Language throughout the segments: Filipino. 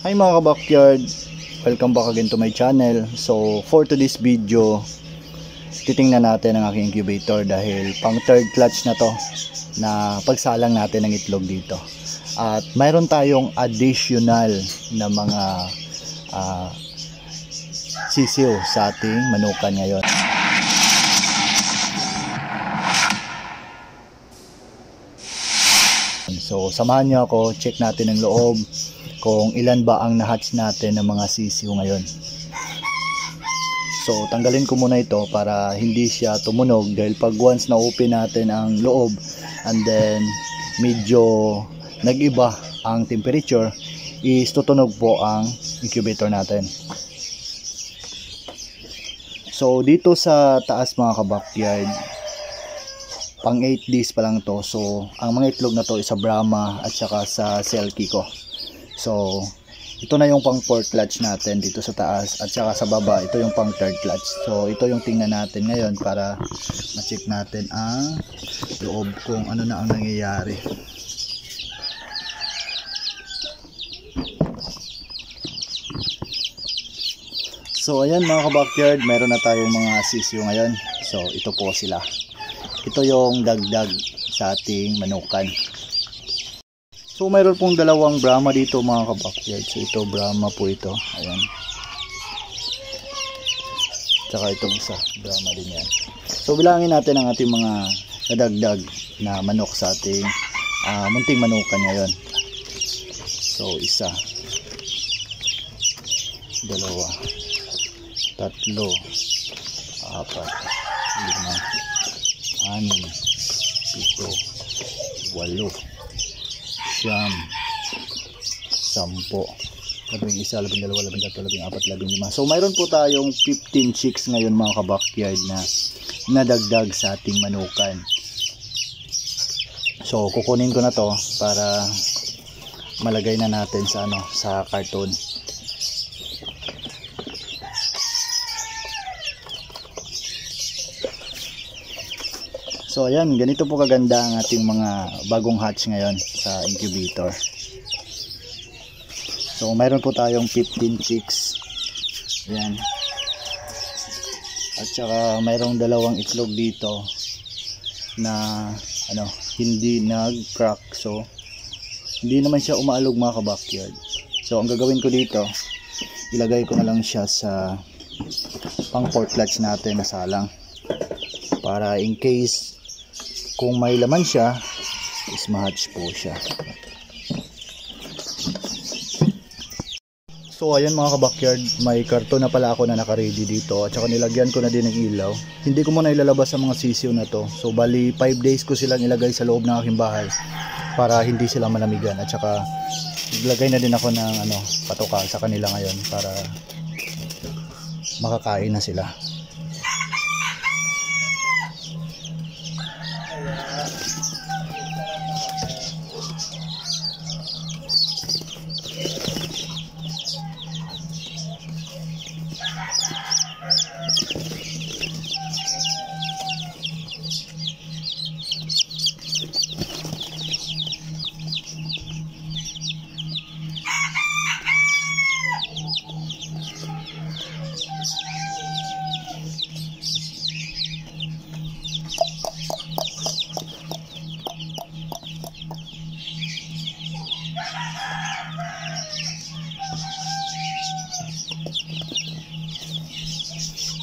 Hi mga ka-backyard, welcome back again to my channel. So for today's video, titingnan natin ang aking incubator dahil pang third clutch na to na pagsalang natin ng itlog dito. At mayroon tayong additional na mga sisiw sa ating manukan ngayon. So samahan niyo ako, check natin ang loob kung ilan ba ang na-hatch natin ng mga sisiw ngayon. So tanggalin ko muna ito para hindi siya tumunog dahil pag once na-open natin ang loob and then medyo nag-iba ang temperature is tutunog po ang incubator natin. So dito sa taas mga ka-backyard, pang 8 days pa lang to. So ang mga itlog na to is sa Brahma at saka sa Selkie ko. So ito na yung pang 4th clutch natin dito sa taas at saka sa baba ito yung pang 3rd clutch. So ito yung tingnan natin ngayon para ma-check natin ang loob kung ano na ang nangyayari. So ayan mga ka-backyard, meron na tayong mga sisiw ngayon. So ito po sila. Ito yung dagdag sa ating manukan. So mayroon pong dalawang Brahma dito mga ka-backyard. So ito Brahma po ito. Ayan. Tsaka itong isa Brahma din yan. So bilangin natin ang ating mga nadagdag na manok sa ating munting manukan ngayon. So isa, dalawa, tatlo, apat, lima, 6, 7, 8, 9, 10, 11, 12, 13, 14, 15. So mayroon po tayong 15 chicks ngayon mga ka-backyard na nadagdag sa ating manukan. So kukunin ko na to para malagay na natin sa sa karton. So ayan, ganito po kaganda ang ating mga bagong hatch ngayon sa incubator. So mayroon po tayong 15 chicks. Ayan. At saka mayroong dalawang itlog dito na hindi nag-crack. So hindi naman siya umaalog mga ka-backyard. So ang gagawin ko dito, ilagay ko na lang siya sa pang 4th clutch natin na salang. Para in case kung may laman siya, is ma-hatch po siya. So ayan mga ka-backyard, may karton na pala ako na naka-ready dito at saka nilagyan ko na din ng ilaw. Hindi ko muna ilalabas sa mga sisiw na to. So bali 5 days ko silang ilagay sa loob ng aking bahay para hindi sila malamigan at saka naglagay na din ako ng patoka sa kanila ngayon para makakain na sila.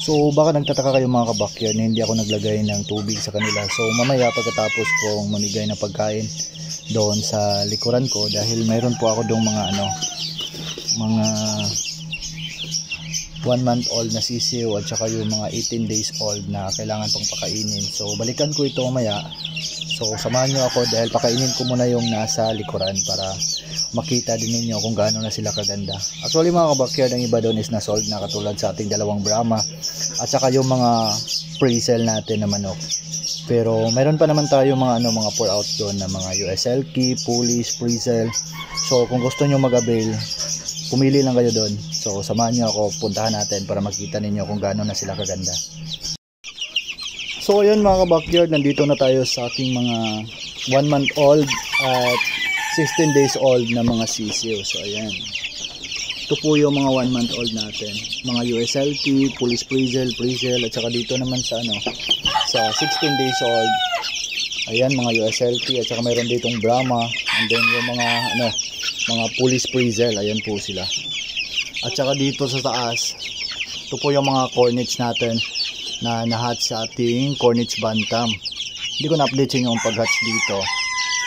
So baka nagtataka kayo mga ka-backyard na hindi ako naglagay ng tubig sa kanila. So mamaya pagkatapos kong mamigay ng pagkain doon sa likuran ko, dahil mayroon po ako doong mga 1 month old na sisiw at saka yung mga 18 days old na kailangan pang pakainin. So balikan ko ito mamaya. So samahan nyo ako dahil pakainin ko muna yung nasa likuran para makita din ninyo kung gaano na sila kaganda. Actually mga ka-backyard, ang iba doon is na-sold na katulad sa ating dalawang Brahma at saka yung mga pre-sell natin na manok. Pero mayroon pa naman tayo mga mga pour out doon na mga US Selkie, Polish, pre-sell. So kung gusto nyo mag-avail, pumili lang kayo doon. So samahan nyo ako, puntahan natin para makita ninyo kung gaano na sila kaganda. So ayan mga ka-backyard, nandito na tayo sa aking mga 1 month old at 16 days old na mga sisiw. So ayan, Ito po yung mga 1 month old natin. Mga USLT, Polish Frizzle, at saka dito naman sa sa 16 days old. Ayan, mga USLT, at saka mayroon ditong Brahma, and then yung mga mga Polish Frizzle, ayan po sila. At saka dito sa taas, ito po yung mga Cornets natin na nahatch sa ating Cornets Bantam. Hindi ko na-update sa inyo ang pag-hatch dito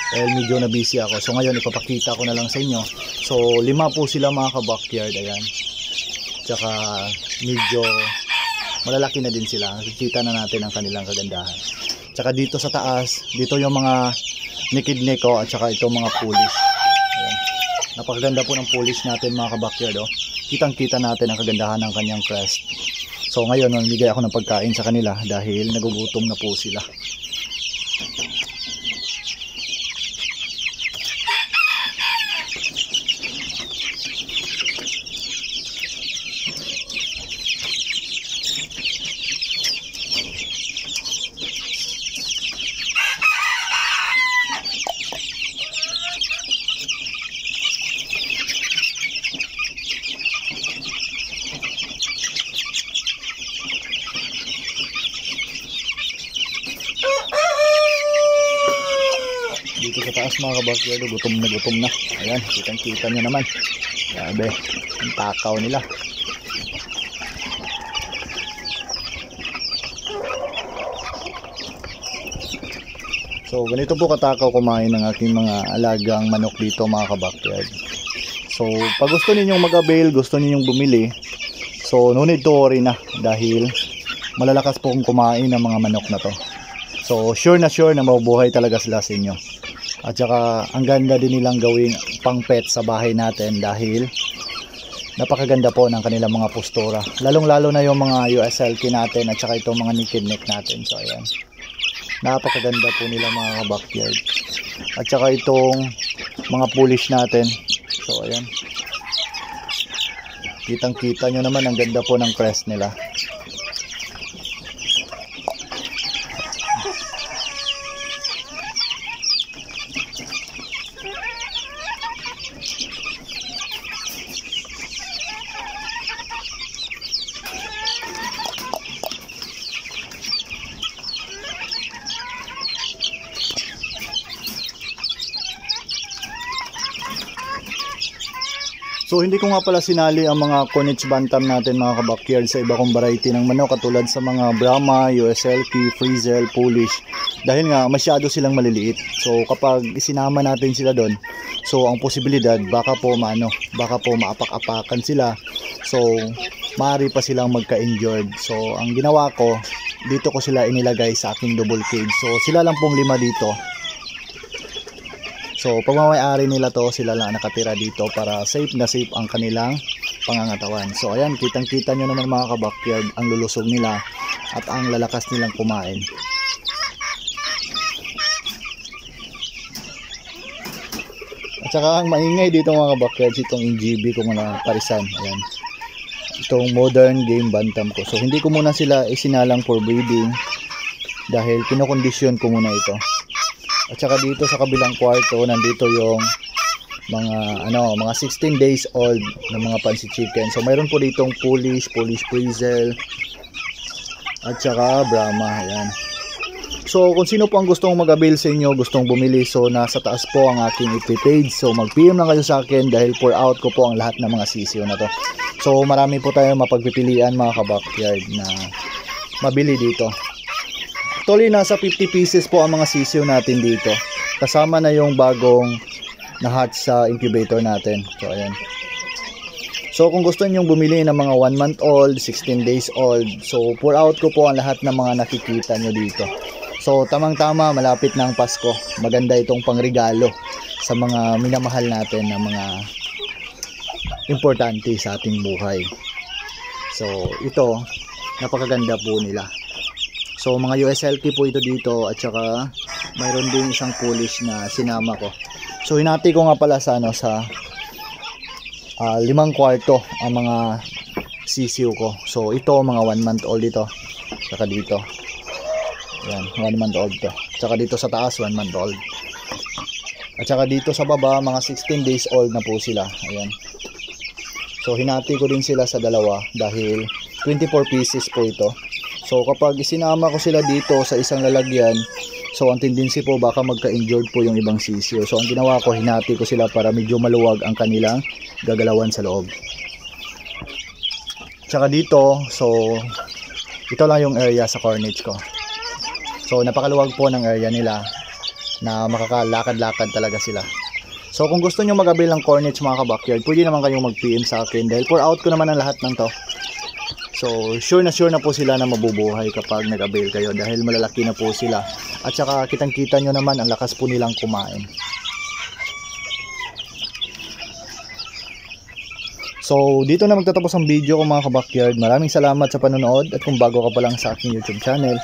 dahil medyo na busy ako. So ngayon ipapakita ko na lang sa inyo. So 5 po sila mga ka-backyard, ayan. Tsaka medyo malalaki na din sila. Nakikita na natin ang kanilang kagandahan. Tsaka dito sa taas, dito yung mga naked neck at tsaka itong mga Polish. Ayan. Napakaganda po ng Polish natin mga ka-backyard. Kitang-kita natin ang kagandahan ng kanyang crest. So ngayon mamimigay ako ng pagkain sa kanila dahil nagugutom na po sila. Dito sa taas mga ka-backyard, gutom na. Ayan, kitang-kita nyo naman. Grabe, ang takaw nila. So ganito po katakaw kumain ng aking mga alagang manok dito mga ka-backyard. So pag gusto ninyong mag-avail, gusto ninyong bumili, so no need to worry na dahil malalakas po kung kumain ng mga manok na to. So sure na mabubuhay talaga sila sa inyo. At saka ang ganda din nilang gawing pang pet sa bahay natin dahil napakaganda po ng kanilang mga postura. Lalong-lalo na yung mga USLT natin at saka itong mga naked neck natin. So ayan. Napakaganda po nila mga backyard. At saka itong mga Polish natin. So ayan. Kitang-kita nyo naman ang ganda po ng crest nila. So hindi ko nga pala sinali ang mga Cornets Bantam natin mga ka-backyard sa iba kong variety ng manok katulad sa mga Brahma, USLT, Frizzle, Polish dahil nga masyado silang maliliit. So kapag isinama natin sila doon, so ang posibilidad baka po maapak-apakan sila. So maaari pa silang magka-injured. So ang ginawa ko, dito ko sila inilagay sa aking double cage. So sila lang pong 5 dito. So pagmamayari nila to, sila lang nakatira dito para safe na safe ang kanilang pangangatawan. So ayan, kitang-kita nyo naman mga ka-backyard ang lulusog nila at ang lalakas nilang kumain. At saka ang maingay dito mga ka-backyard, itong NGB ko muna parisan. Ayan. Itong modern game bantam ko. So hindi ko muna sila isinalang for breeding dahil kinokondisyon ko muna ito. At saka dito sa kabilang kwarto, nandito yung mga 16 days old na mga pansy chicken. So mayroon po ditong Polish Frizzle at saka Brahma. Ayan. So kung sino po ang gustong mag-avail sa inyo, gustong bumili, so nasa taas po ang aking FB page. So mag-PM lang kayo sa akin dahil pour out ko po ang lahat ng mga sisiyo na to. So marami po tayong mapagpipilian mga ka-backyard na mabili dito. Actually, nasa 50 pieces po ang mga sisiyo natin dito. Kasama na yung bagong na-hatch sa incubator natin. So, ayan. So, kung gusto niyo bumili ng mga 1 month old, 16 days old, so pour out ko po ang lahat ng mga nakikita nyo dito. So, tamang-tama, malapit na ang Pasko. Maganda itong pangregalo sa mga minamahal natin na mga importante sa ating buhay. So, ito, napakaganda po nila. So mga USLT po ito dito at saka mayroon din isang Polish na sinama ko. So hinati ko nga pala sa 5 kwarto ang mga sisiw ko. So ito mga 1 month old ito. Saka dito. Ayan, 1 month old to. Saka dito sa taas 1 month old. At saka dito sa baba mga 16 days old na po sila. Ayan. So hinati ko din sila sa dalawa dahil 24 pieces po ito. So kapag isinama ko sila dito sa isang lalagyan, so ang tendency po baka magka-injured po yung ibang sisiyo. So ang ginawa ko, hinati ko sila para medyo maluwag ang kanilang gagalawan sa loob. Tsaka dito, so ito lang yung area sa Corniche ko. So napakaluwag po ng area nila na makakalakad-lakad talaga sila. So kung gusto nyo mag-avail ng Corniche mga ka-backyard, pwede naman kayong mag-PM sa akin dahil pour out ko naman ang lahat ng to. So sure na po sila na mabubuhay kapag nag-avail kayo dahil malalaki na po sila. At saka kitang-kita nyo naman ang lakas po nilang kumain. So dito na magtatapos ang video ko mga ka-backyard. Maraming salamat sa panonood at kung bago ka pa lang sa aking YouTube channel,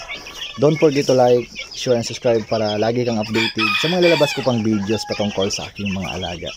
don't forget to like, share and subscribe para lagi kang updated sa mga lalabas ko pang videos patungkol sa aking mga alaga.